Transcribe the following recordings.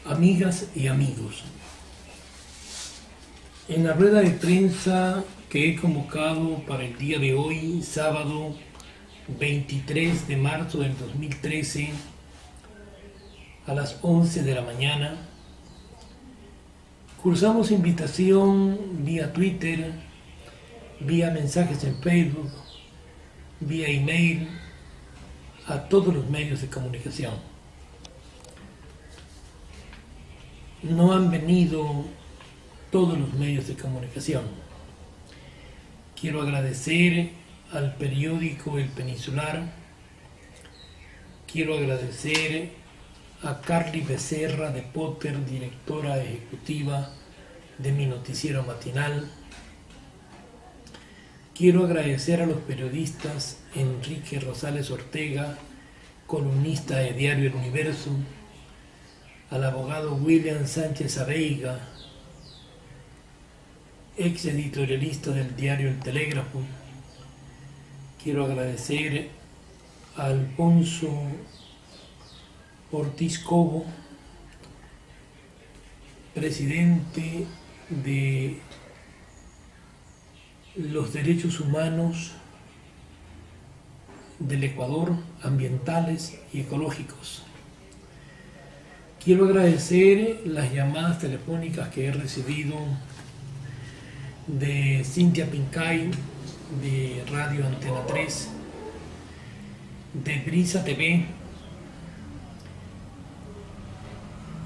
Amigas y amigos, en la rueda de prensa que he convocado para el día de hoy, sábado 23 de marzo del 2013, a las 11 de la mañana, cursamos invitación vía Twitter, vía mensajes en Facebook, vía email, a todos los medios de comunicación. No han venido todos los medios de comunicación. Quiero agradecer al periódico El Peninsular, quiero agradecer a Carly Becerra de Potter, directora ejecutiva de mi noticiero matinal. Quiero agradecer a los periodistas Enrique Rosales Ortega, columnista de Diario El Universo, al abogado William Sánchez Abeiga, ex editorialista del diario El Telégrafo. Quiero agradecer a Alfonso Ortiz Cobo, presidente de los derechos humanos del Ecuador, ambientales y ecológicos. Quiero agradecer las llamadas telefónicas que he recibido de Cintia Pincay, de Radio Antena 3, de Brisa TV,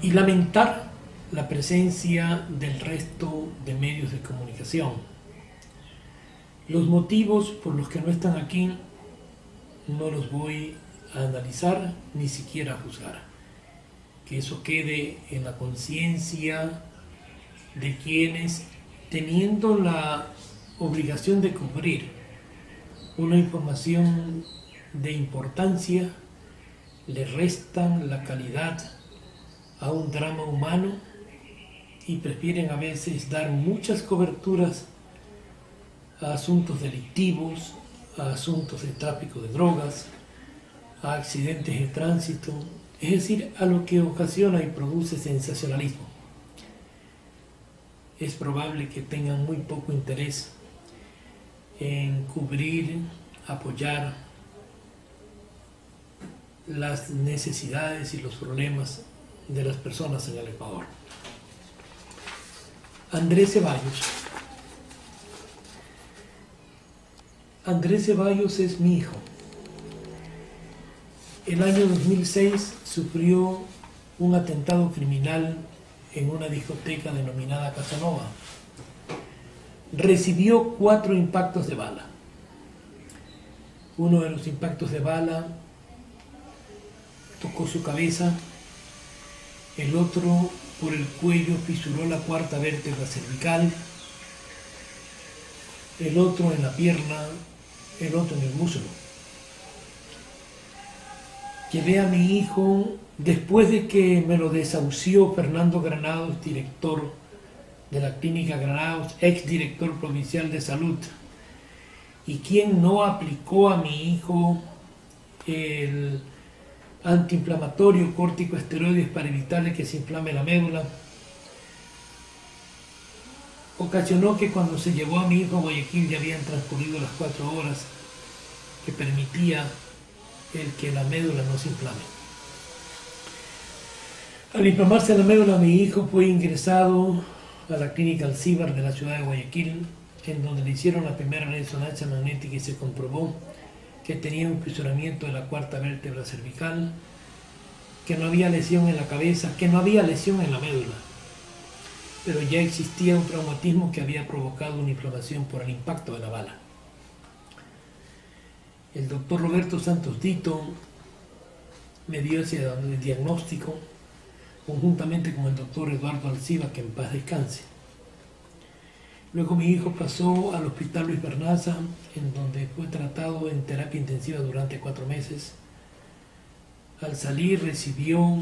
y lamentar la presencia del resto de medios de comunicación. Los motivos por los que no están aquí no los voy a analizar ni siquiera a juzgar. Que eso quede en la conciencia de quienes, teniendo la obligación de cubrir una información de importancia, le restan la calidad a un drama humano y prefieren a veces dar muchas coberturas a asuntos delictivos, a asuntos de tráfico de drogas, a accidentes de tránsito, es decir, a lo que ocasiona y produce sensacionalismo. Es probable que tengan muy poco interés en cubrir, apoyar las necesidades y los problemas de las personas en el Ecuador. Andrés Ceballos. Andrés Ceballos es mi hijo. El año 2006 sufrió un atentado criminal en una discoteca denominada Casanova. Recibió 4 impactos de bala. Uno de los impactos de bala tocó su cabeza, el otro por el cuello fisuró la 4ª vértebra cervical, el otro en la pierna, el otro en el muslo. Llevé a mi hijo después de que me lo desahució Fernando Granados, director de la Clínica Granados, ex director provincial de salud, y quien no aplicó a mi hijo el antiinflamatorio corticosteroides para evitarle que se inflame la médula, ocasionó que cuando se llevó a mi hijo a Guayaquil ya habían transcurrido las 4 horas que permitía el que la médula no se inflame. Al inflamarse la médula, mi hijo fue ingresado a la clínica Alcíbar de la ciudad de Guayaquil, en donde le hicieron la primera resonancia magnética y se comprobó que tenía un fisuramiento de la 4ª vértebra cervical, que no había lesión en la cabeza, que no había lesión en la médula, pero ya existía un traumatismo que había provocado una inflamación por el impacto de la bala. El doctor Roberto Santos Dito me dio ese diagnóstico conjuntamente con el doctor Eduardo Alciba, que en paz descanse. Luego mi hijo pasó al Hospital Luis Bernaza, en donde fue tratado en terapia intensiva durante 4 meses. Al salir recibió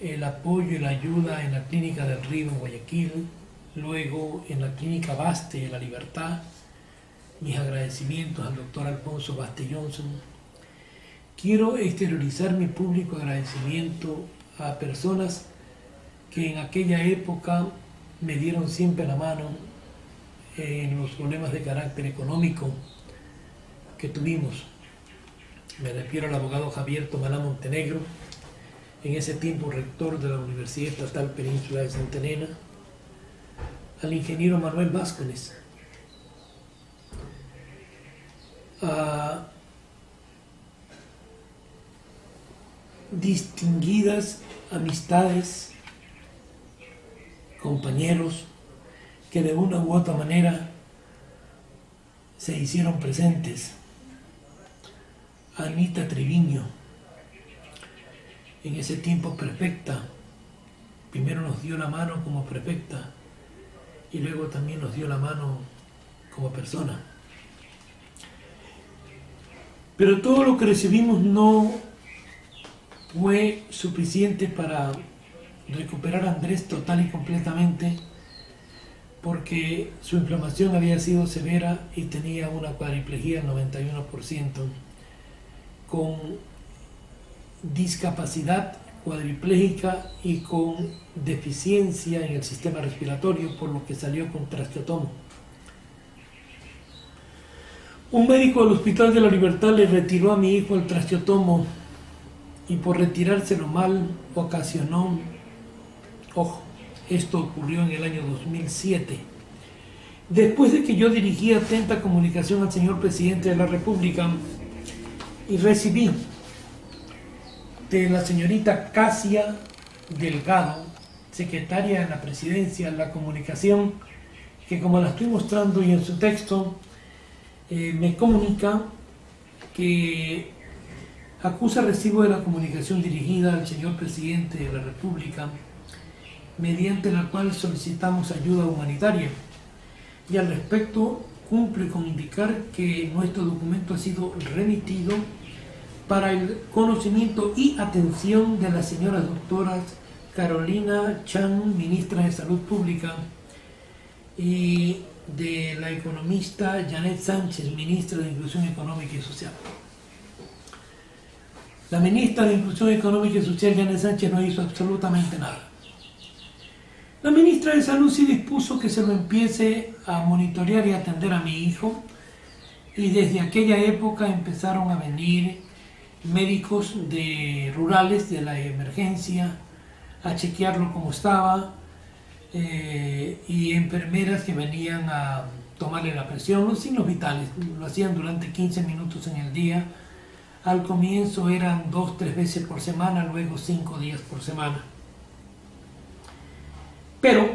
el apoyo y la ayuda en la Clínica del Río en Guayaquil, luego en la Clínica Baste de La Libertad. Mis agradecimientos al doctor Alfonso Baste Johnson. Quiero exteriorizar mi público agradecimiento a personas que en aquella época me dieron siempre la mano en los problemas de carácter económico que tuvimos. Me refiero al abogado Javier Tomalá Montenegro, en ese tiempo rector de la Universidad Estatal Península de Santa Elena, al ingeniero Manuel Vázquez, a distinguidas amistades, compañeros que de una u otra manera se hicieron presentes. Anita Treviño, en ese tiempo prefecta, primero nos dio la mano como prefecta y luego también nos dio la mano como persona. Pero todo lo que recibimos no fue suficiente para recuperar a Andrés total y completamente, porque su inflamación había sido severa y tenía una cuadriplegia del 91%, con discapacidad cuadriplégica y con deficiencia en el sistema respiratorio, por lo que salió con traqueotomo. Un médico del Hospital de la Libertad le retiró a mi hijo el traqueotomo y por retirárselo mal ocasionó, ojo, esto ocurrió en el año 2007, después de que yo dirigí atenta comunicación al señor presidente de la República y recibí de la señorita Casia Delgado, secretaria de la Presidencia, la comunicación, que como la estoy mostrando y en su texto, me comunica que acusa recibo de la comunicación dirigida al señor presidente de la República, mediante la cual solicitamos ayuda humanitaria, y al respecto cumple con indicar que nuestro documento ha sido remitido para el conocimiento y atención de las señoras doctoras Carolina Chan, ministra de Salud Pública, y de la economista Janet Sánchez, ministra de Inclusión Económica y Social. La ministra de Inclusión Económica y Social, Janet Sánchez, no hizo absolutamente nada. La ministra de Salud sí dispuso que se lo empiece a monitorear y atender a mi hijo, y desde aquella época empezaron a venir médicos rurales de la emergencia a chequearlo como estaba, y enfermeras que venían a tomarle la presión, los signos vitales. Lo hacían durante 15 minutos en el día. Al comienzo eran 2-3 veces por semana, luego 5 días por semana. Pero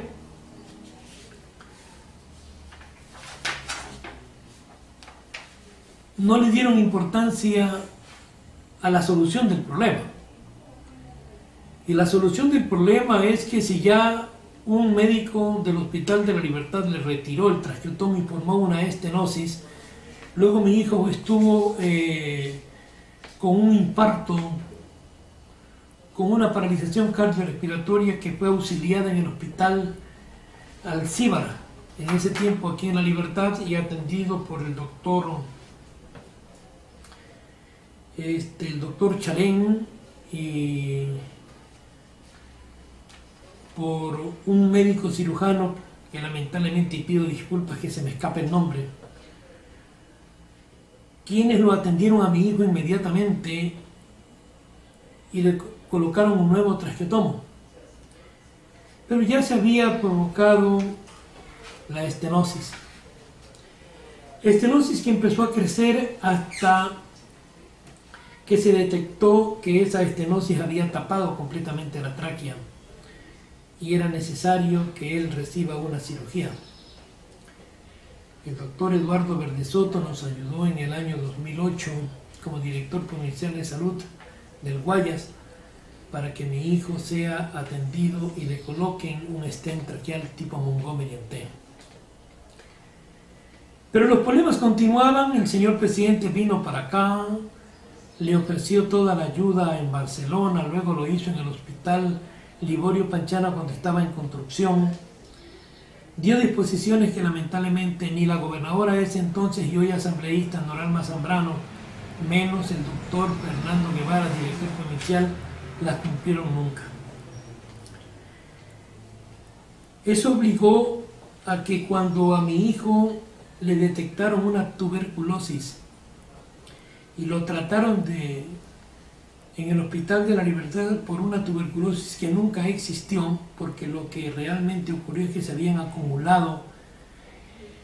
no le dieron importancia a la solución del problema. Y la solución del problema es que si ya un médico del Hospital de la Libertad le retiró el traqueotomo y formó una estenosis, luego mi hijo estuvo con un infarto, con una paralización cardiorrespiratoria, que fue auxiliada en el Hospital Alcíbar, en ese tiempo aquí en La Libertad, y atendido por el doctor Chalén, y por un médico cirujano que lamentablemente, y pido disculpas que se me escape el nombre, quienes lo atendieron a mi hijo inmediatamente y le colocaron un nuevo traqueotomo. Pero ya se había provocado la estenosis. Estenosis que empezó a crecer hasta que se detectó que esa estenosis había tapado completamente la tráquea y era necesario que él reciba una cirugía. El doctor Eduardo Verdesoto nos ayudó en el año 2008 como director provincial de salud del Guayas para que mi hijo sea atendido y le coloquen un stent traqueal tipo Montgomery en T. Pero los problemas continuaban. El señor presidente vino para acá, le ofreció toda la ayuda en Barcelona, luego lo hizo en el Hospital Liborio Panchana cuando estaba en construcción. Dio disposiciones que lamentablemente ni la gobernadora de ese entonces y hoy asambleísta Noralma Zambrano, menos el doctor Fernando Guevara, director provincial, las cumplieron nunca. Eso obligó a que cuando a mi hijo le detectaron una tuberculosis y lo trataron en el Hospital de la Libertad por una tuberculosis que nunca existió, porque lo que realmente ocurrió es que se habían acumulado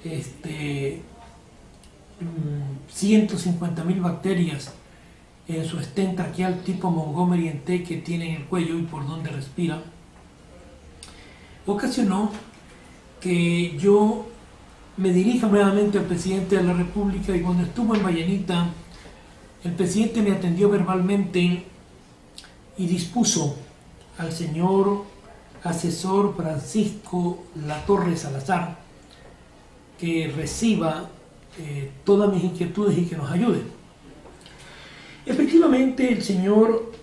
150.000 bacterias en su estén traqueal tipo Montgomery en T que tiene en el cuello y por donde respira, ocasionó que yo me dirija nuevamente al presidente de la República, y cuando estuvo en Vallenita, el presidente me atendió verbalmente y dispuso al señor asesor Francisco Latorre Salazar que reciba todas mis inquietudes y que nos ayude. Efectivamente, el señor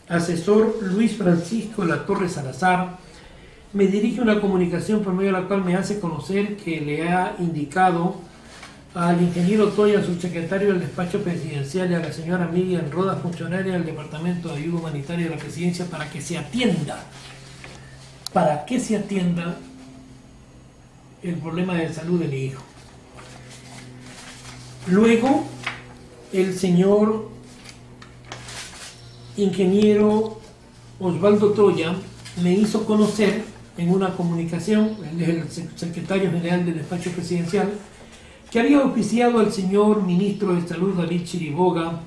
asesor Luis Francisco Latorre Salazar me dirige una comunicación por medio de la cual me hace conocer que le ha indicado al ingeniero Toya, subsecretario del despacho presidencial, y a la señora Miriam Rodas, funcionaria del Departamento de Ayuda Humanitaria de la Presidencia, para que se atienda el problema de salud de mi hijo. Luego, el señor ingeniero Osvaldo Troya me hizo conocer en una comunicación, él es el secretario general del despacho presidencial, que había oficiado al señor ministro de Salud David Chiriboga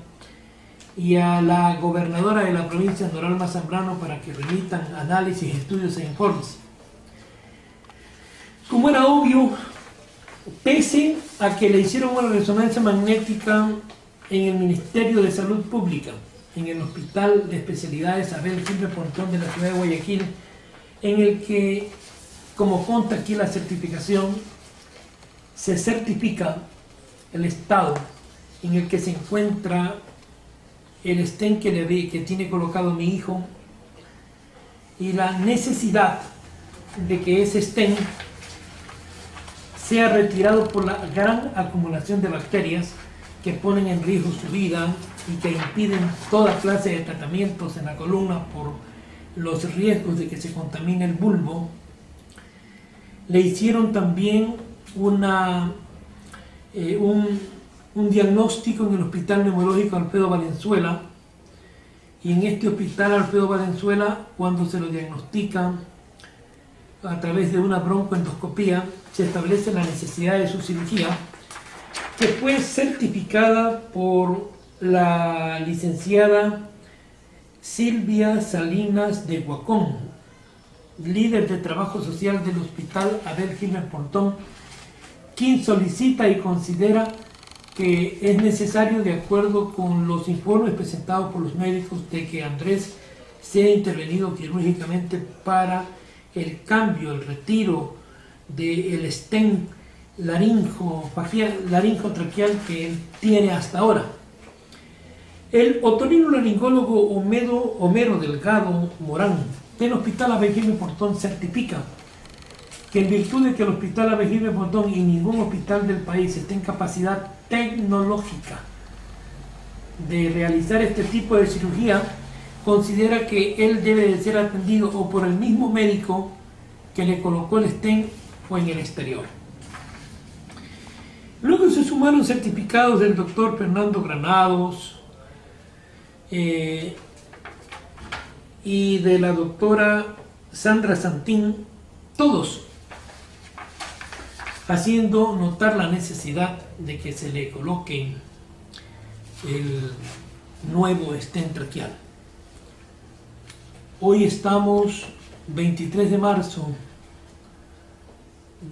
y a la gobernadora de la provincia Noralma Zambrano para que remitan análisis, estudios e informes. Como era obvio, pese a que le hicieron una resonancia magnética en el Ministerio de Salud Pública, en el Hospital de Especialidades Abel Gilbert Pontón de la ciudad de Guayaquil, en el que, como consta aquí la certificación, se certifica el estado en el que se encuentra el stent que tiene colocado mi hijo y la necesidad de que ese stent sea retirado por la gran acumulación de bacterias que ponen en riesgo su vida y que impiden toda clase de tratamientos en la columna por los riesgos de que se contamine el bulbo. Le hicieron también un diagnóstico en el Hospital Neumológico Alfredo Valenzuela, y en este hospital Alfredo Valenzuela, cuando se lo diagnostican a través de una broncoendoscopía, se establece la necesidad de su cirugía, que fue certificada por la licenciada Silvia Salinas de Guacón, líder de trabajo social del Hospital Abel Gilbert Pontón, quien solicita y considera que es necesario, de acuerdo con los informes presentados por los médicos, de que Andrés sea intervenido quirúrgicamente para el cambio, el retiro del stent laringotraqueal que él tiene hasta ahora. El otorrinolaringólogo Homero Delgado Morán del Hospital Abel Gilbert Pontón certifica que, en virtud de que el Hospital Abel Gilbert Pontón y ningún hospital del país esté en capacidad tecnológica de realizar este tipo de cirugía, considera que él debe de ser atendido o por el mismo médico que le colocó el stent o en el exterior. Luego se sumaron certificados del doctor Fernando Granados y de la doctora Sandra Santín, todos haciendo notar la necesidad de que se le coloque el nuevo stent traqueal. Hoy estamos 23 de marzo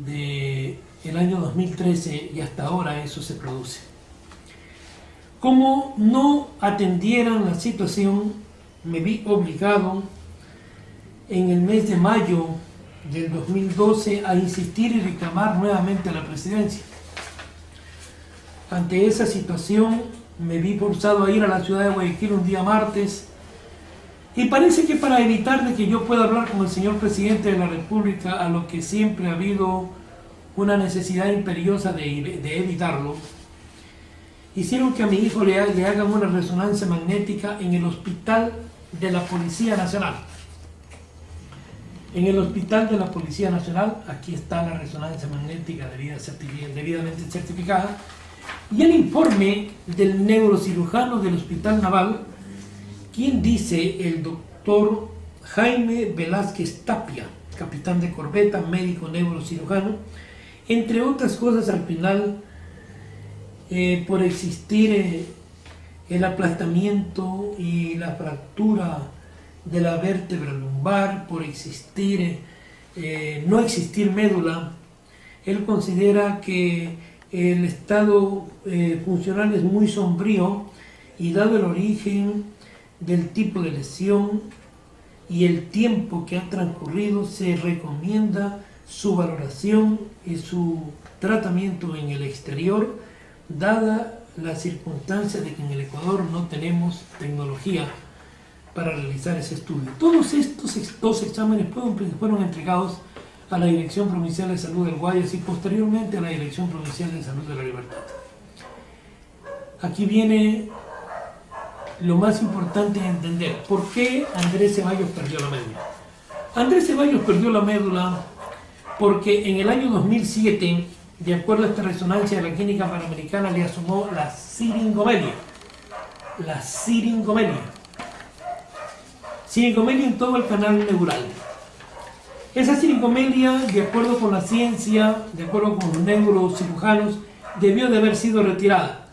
del año 2013 y hasta ahora eso se produce. Como no atendieran la situación, me vi obligado en el mes de mayo del 2012 a insistir y reclamar nuevamente a la presidencia. Ante esa situación me vi forzado a ir a la ciudad de Guayaquil un día martes, y parece que para evitar de que yo pueda hablar con el señor presidente de la República, a lo que siempre ha habido una necesidad imperiosa de evitarlo, hicieron que a mi hijo le hagan una resonancia magnética en el Hospital de la Policía Nacional. En el hospital de la Policía Nacional, aquí está la resonancia magnética debidamente certificada, y el informe del neurocirujano del Hospital Naval, quien dice el doctor Jaime Velázquez Tapia, capitán de corbeta, médico neurocirujano, entre otras cosas al final, por existir el aplastamiento y la fractura de la vértebra lumbar, por existir, no existir médula, él considera que el estado funcional es muy sombrío y dado el origen del tipo de lesión y el tiempo que ha transcurrido, se recomienda su valoración y su tratamiento en el exterior, dada la circunstancia de que en el Ecuador no tenemos tecnología para realizar ese estudio. Todos estos dos exámenes fueron entregados a la Dirección Provincial de Salud del Guayas y posteriormente a la Dirección Provincial de Salud de La Libertad. Aquí viene lo más importante de entender por qué Andrés Ceballos perdió la médula. Andrés Ceballos perdió la médula porque en el año 2007, de acuerdo a esta resonancia de la Clínica Panamericana, le asomó la siringomelia. La siringomelia. Siringomelia en todo el canal neural. Esa siringomelia, de acuerdo con la ciencia, de acuerdo con los neurocirujanos, debió de haber sido retirada.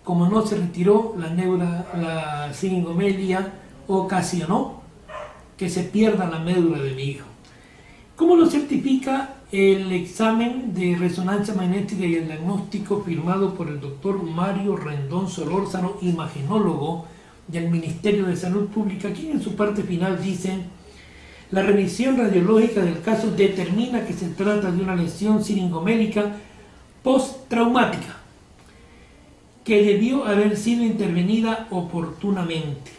Como no se retiró, la siringomelia ocasionó que se pierda la médula de mi hijo. ¿Cómo lo certifica el examen de resonancia magnética y el diagnóstico firmado por el doctor Mario Rendón Solórzano, imagenólogo del Ministerio de Salud Pública, quien en su parte final dice: la revisión radiológica del caso determina que se trata de una lesión siringomélica postraumática que debió haber sido intervenida oportunamente.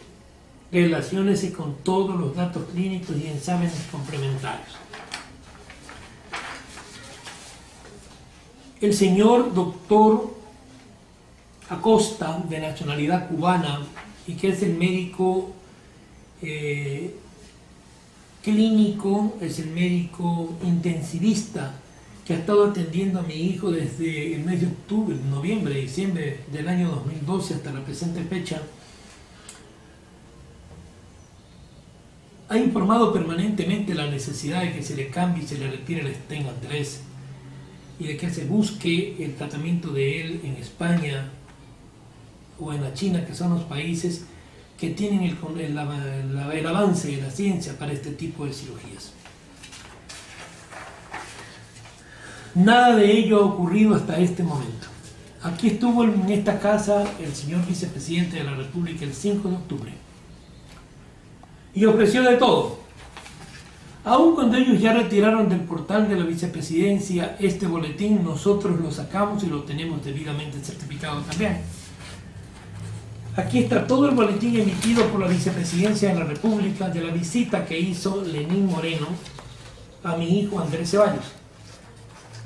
Relaciónese con todos los datos clínicos y exámenes complementarios. El señor doctor Acosta, de nacionalidad cubana, y que es el médico clínico, es el médico intensivista que ha estado atendiendo a mi hijo desde el mes de octubre, noviembre, diciembre del año 2012 hasta la presente fecha, ha informado permanentemente la necesidad de que se le cambie y se le retire el stent a Andrés y de que se busque el tratamiento de él en España o en la China, que son los países que tienen el avance de la ciencia para este tipo de cirugías. Nada de ello ha ocurrido hasta este momento. Aquí estuvo en esta casa el señor vicepresidente de la República el 5 de octubre y ofreció de todo. Aun cuando ellos ya retiraron del portal de la vicepresidencia este boletín, nosotros lo sacamos y lo tenemos debidamente certificado también. Aquí está todo el boletín emitido por la vicepresidencia de la República de la visita que hizo Lenín Moreno a mi hijo Andrés Ceballos.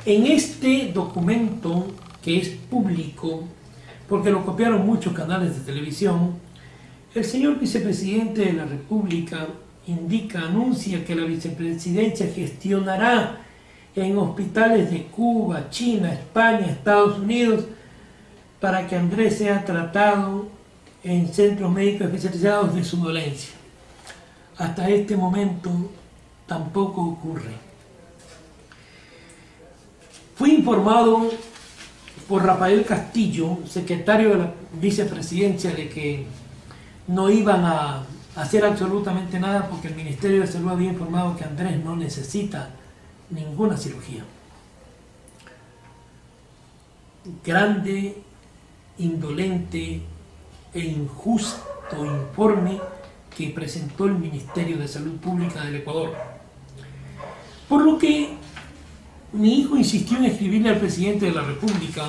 En este documento, que es público, porque lo copiaron muchos canales de televisión, el señor vicepresidente de la República anuncia que la vicepresidencia gestionará en hospitales de Cuba, China, España, Estados Unidos, para que Andrés sea tratado en centros médicos especializados de su dolencia. Hasta este momento tampoco ocurre. Fui informado por Rafael Castillo, secretario de la vicepresidencia, de que no iban a hacer absolutamente nada porque el Ministerio de Salud había informado que Andrés no necesita ninguna cirugía. Grande, indolente e injusto informe que presentó el Ministerio de Salud Pública del Ecuador. Por lo que mi hijo insistió en escribirle al presidente de la República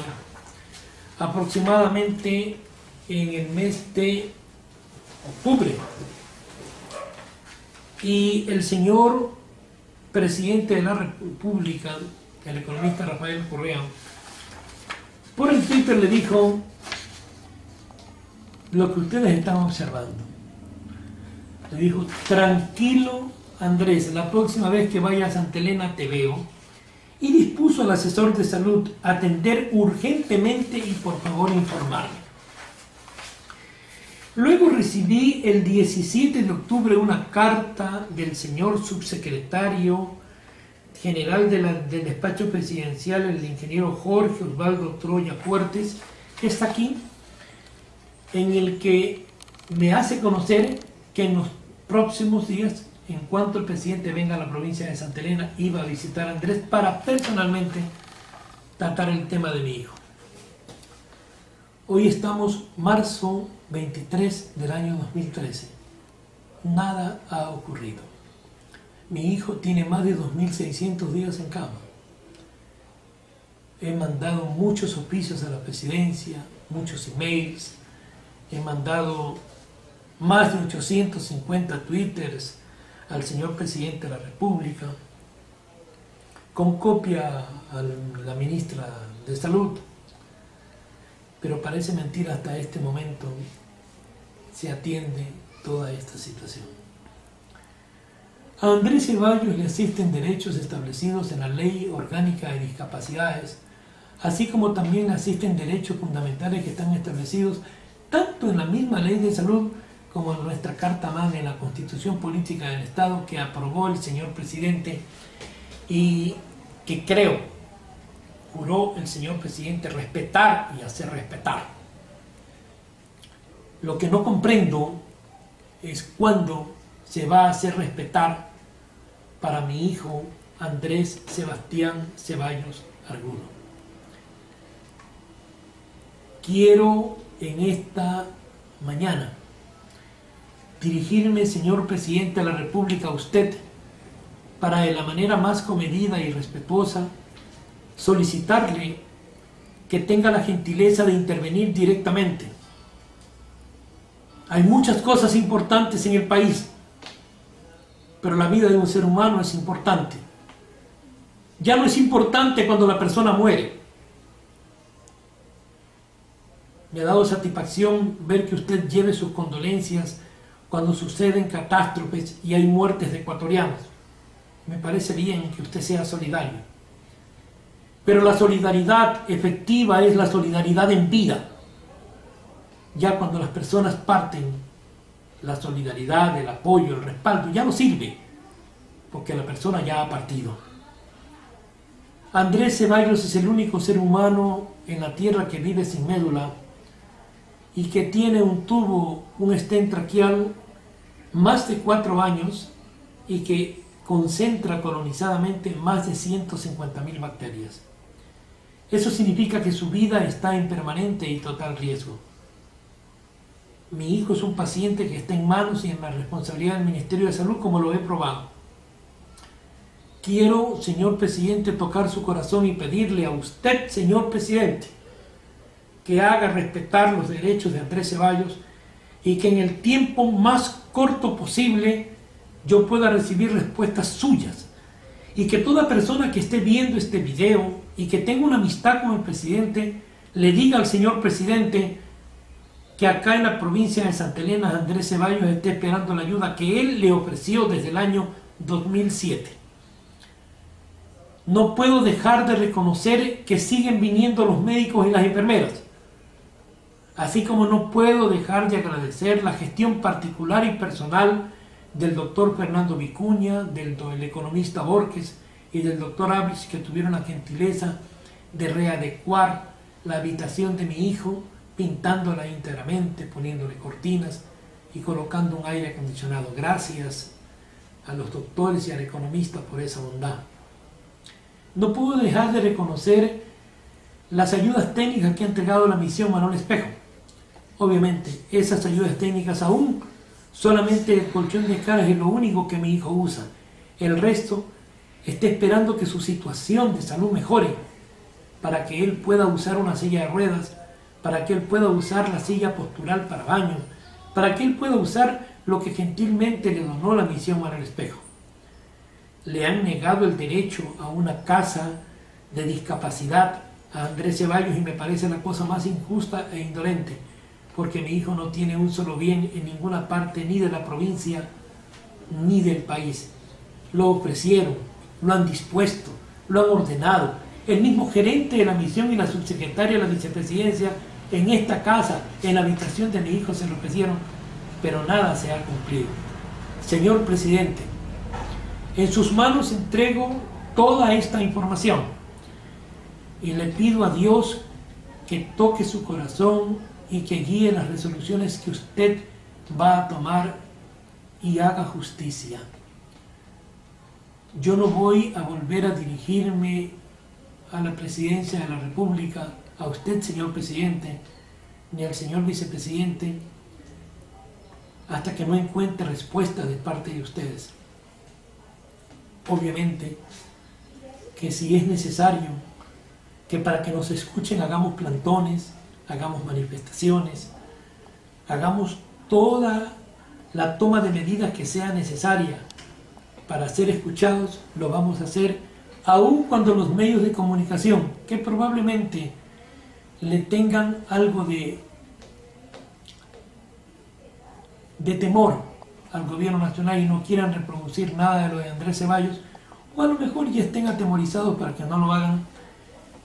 aproximadamente en el mes de octubre. Y el señor presidente de la República, el economista Rafael Correa, por el Twitter le dijo lo que ustedes están observando. Le dijo: tranquilo Andrés, la próxima vez que vaya a Santa Elena te veo. Y dispuso al asesor de salud a atender urgentemente y por favor informarme. Luego recibí el 17 de octubre una carta del señor subsecretario general del despacho presidencial, el ingeniero Jorge Osvaldo Troya Fuertes, que está aquí, en el que me hace conocer que en los próximos días, en cuanto el presidente venga a la provincia de Santa Elena, iba a visitar a Andrés para personalmente tratar el tema de mi hijo. Hoy estamos marzo 23 del año 2013. Nada ha ocurrido. Mi hijo tiene más de 2.600 días en cama. He mandado muchos oficios a la presidencia, muchos emails, he mandado más de 850 twitters al señor presidente de la República, con copia a la ministra de Salud, pero parece mentira, hasta este momento se atiende toda esta situación. A Andrés Ceballos le asisten derechos establecidos en la Ley Orgánica de Discapacidades, así como también asisten derechos fundamentales que están establecidos tanto en la misma Ley de Salud como en nuestra Carta Magna, en la Constitución Política del Estado que aprobó el señor presidente y que creo juró el señor presidente respetar y hacer respetar. Lo que no comprendo es cuándo se va a hacer respetar para mi hijo Andrés Sebastián Ceballos Argudo. Quiero en esta mañana dirigirme, señor presidente de la República, a usted para de la manera más comedida y respetuosa solicitarle que tenga la gentileza de intervenir directamente. Hay muchas cosas importantes en el país, pero la vida de un ser humano es importante. Ya no es importante cuando la persona muere. Me ha dado satisfacción ver que usted lleve sus condolencias cuando suceden catástrofes y hay muertes de ecuatorianos. Me parece bien que usted sea solidario. Pero la solidaridad efectiva es la solidaridad en vida. Ya cuando las personas parten, la solidaridad, el apoyo, el respaldo ya no sirve, porque la persona ya ha partido. Andrés Ceballos es el único ser humano en la tierra que vive sin médula y que tiene un tubo, un stent traqueal, más de 4 años y que concentra colonizadamente más de 150.000 bacterias. Eso significa que su vida está en permanente y total riesgo. Mi hijo es un paciente que está en manos y en la responsabilidad del Ministerio de Salud, como lo he probado. Quiero, señor presidente, tocar su corazón y pedirle a usted, señor presidente, que haga respetar los derechos de Andrés Ceballos y que en el tiempo más corto posible yo pueda recibir respuestas suyas, y que toda persona que esté viendo este video y que tenga una amistad con el presidente le diga al señor presidente que acá en la provincia de Santa Elena Andrés Ceballos esté esperando la ayuda que él le ofreció desde el año 2007. No puedo dejar de reconocer que siguen viniendo los médicos y las enfermeras, así como no puedo dejar de agradecer la gestión particular y personal del doctor Fernando Vicuña, del economista Borges y del doctor Ablich, que tuvieron la gentileza de readecuar la habitación de mi hijo, pintándola íntegramente, poniéndole cortinas y colocando un aire acondicionado. Gracias a los doctores y al economista por esa bondad. No puedo dejar de reconocer las ayudas técnicas que ha entregado la misión Manuel Espejo. Obviamente, esas ayudas técnicas aún solamente el colchón de escalas es lo único que mi hijo usa. El resto está esperando que su situación de salud mejore para que él pueda usar una silla de ruedas, para que él pueda usar la silla postural para baño, para que él pueda usar lo que gentilmente le donó la misión Manuel Espejo. Le han negado el derecho a una casa de discapacidad a Andrés Ceballos y me parece la cosa más injusta e indolente, porque mi hijo no tiene un solo bien en ninguna parte, ni de la provincia ni del país. lo ofrecieron, lo han dispuesto, lo han ordenado. El mismo gerente de la misión y la subsecretaria de la vicepresidencia en esta casa, en la habitación de mi hijo, se lo ofrecieron, pero nada se ha cumplido. Señor presidente, en sus manos entrego toda esta información y le pido a Dios que toque su corazón y que guíe las resoluciones que usted va a tomar y haga justicia. Yo no voy a volver a dirigirme a la presidencia de la República, a usted, señor presidente, ni al señor vicepresidente, hasta que no encuentre respuesta de parte de ustedes. Obviamente que si es necesario que para que nos escuchen hagamos plantones, hagamos manifestaciones, hagamos toda la toma de medidas que sea necesaria para ser escuchados, lo vamos a hacer, aun cuando los medios de comunicación, que probablemente le tengan algo de temor al gobierno nacional y no quieran reproducir nada de lo de Andrés Ceballos, o a lo mejor ya estén atemorizados para que no lo hagan,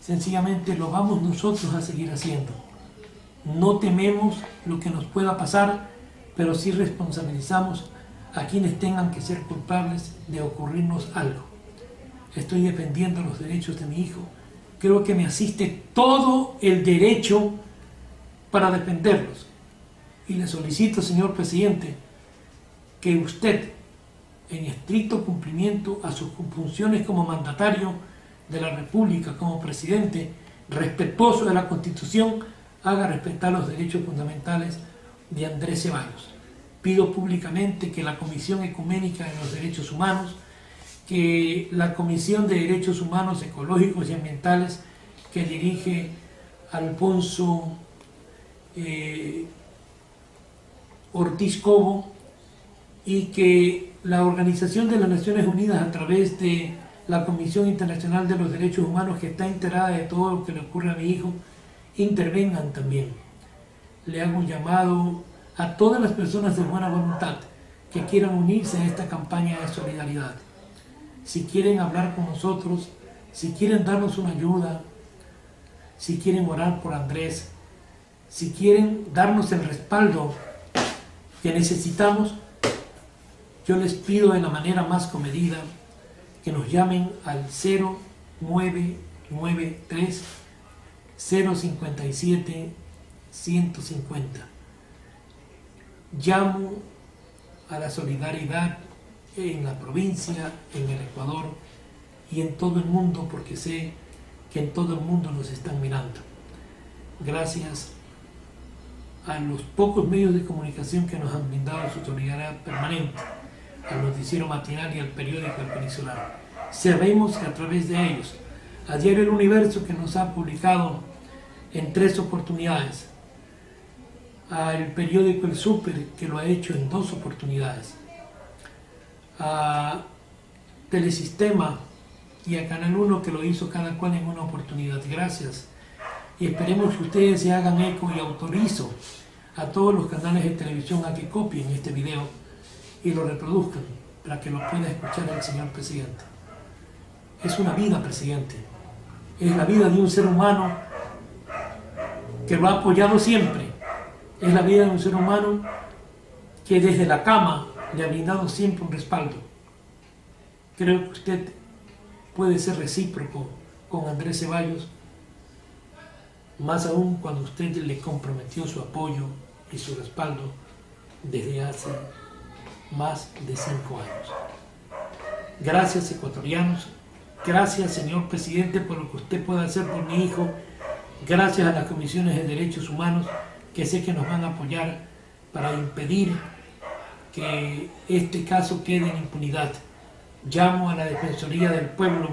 sencillamente lo vamos nosotros a seguir haciendo. No tememos lo que nos pueda pasar, pero sí responsabilizamos a quienes tengan que ser culpables de ocurrirnos algo. Estoy defendiendo los derechos de mi hijo. Creo que me asiste todo el derecho para defenderlos. Y le solicito, señor presidente, que usted, en estricto cumplimiento a sus funciones como mandatario de la República, como presidente, respetuoso de la Constitución, haga respetar los derechos fundamentales de Andrés Ceballos. Pido públicamente que la Comisión Ecuménica de los Derechos Humanos, que la Comisión de Derechos Humanos Ecológicos y Ambientales que dirige Alfonso Ortiz Cobo, y que la Organización de las Naciones Unidas, a través de la Comisión Internacional de los Derechos Humanos, que está enterada de todo lo que le ocurre a mi hijo, intervengan también. Le hago un llamado a todas las personas de buena voluntad que quieran unirse a esta campaña de solidaridad. Si quieren hablar con nosotros, si quieren darnos una ayuda, si quieren orar por Andrés, si quieren darnos el respaldo que necesitamos, yo les pido de la manera más comedida que nos llamen al 0993 057 150. Llamo a la solidaridad en la provincia, en el Ecuador y en todo el mundo, porque sé que en todo el mundo nos están mirando. Gracias a los pocos medios de comunicación que nos han brindado su solidaridad permanente, al noticiero matinal y al periódico El Peninsular. Sabemos que a través de ellos, a Diario El Universo, que nos ha publicado en 3 oportunidades, al periódico El Súper, que lo ha hecho en 2 oportunidades, a Telesistema y a Canal 1, que lo hizo cada cual en una oportunidad. Gracias. Y esperemos que ustedes se hagan eco, y autorizo a todos los canales de televisión a que copien este video y lo reproduzcan para que lo pueda escuchar el señor presidente. Es una vida, presidente. Es la vida de un ser humano que lo ha apoyado siempre. Es la vida de un ser humano que desde la cama le ha brindado siempre un respaldo. Creo que usted puede ser recíproco con Andrés Ceballos, más aún cuando usted le comprometió su apoyo y su respaldo desde hace más de 5 años. Gracias, ecuatorianos. Gracias, señor presidente, por lo que usted puede hacer por mi hijo. Gracias a las comisiones de derechos humanos, que sé que nos van a apoyar para impedir que este caso quede en impunidad. Llamo a la Defensoría del Pueblo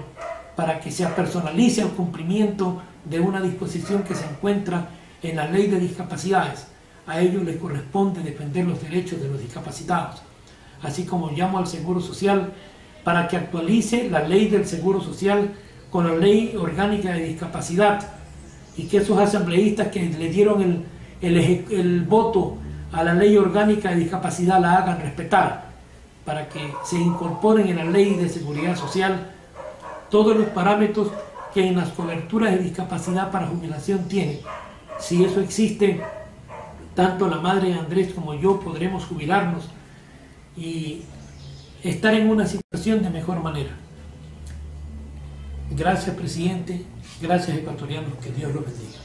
para que se personalice el cumplimiento de una disposición que se encuentra en la Ley de Discapacidades. A ellos les corresponde defender los derechos de los discapacitados. Así como llamo al Seguro Social para que actualice la Ley del Seguro Social con la Ley Orgánica de Discapacidad, y que esos asambleístas que le dieron el voto a la Ley Orgánica de Discapacidad la hagan respetar. para que se incorporen en la Ley de Seguridad Social todos los parámetros que en las coberturas de discapacidad para jubilación tiene. Si eso existe, tanto la madre de Andrés como yo podremos jubilarnos y estar en una situación de mejor manera. Gracias, presidente. Gracias, ecuatorianos. Que Dios los bendiga.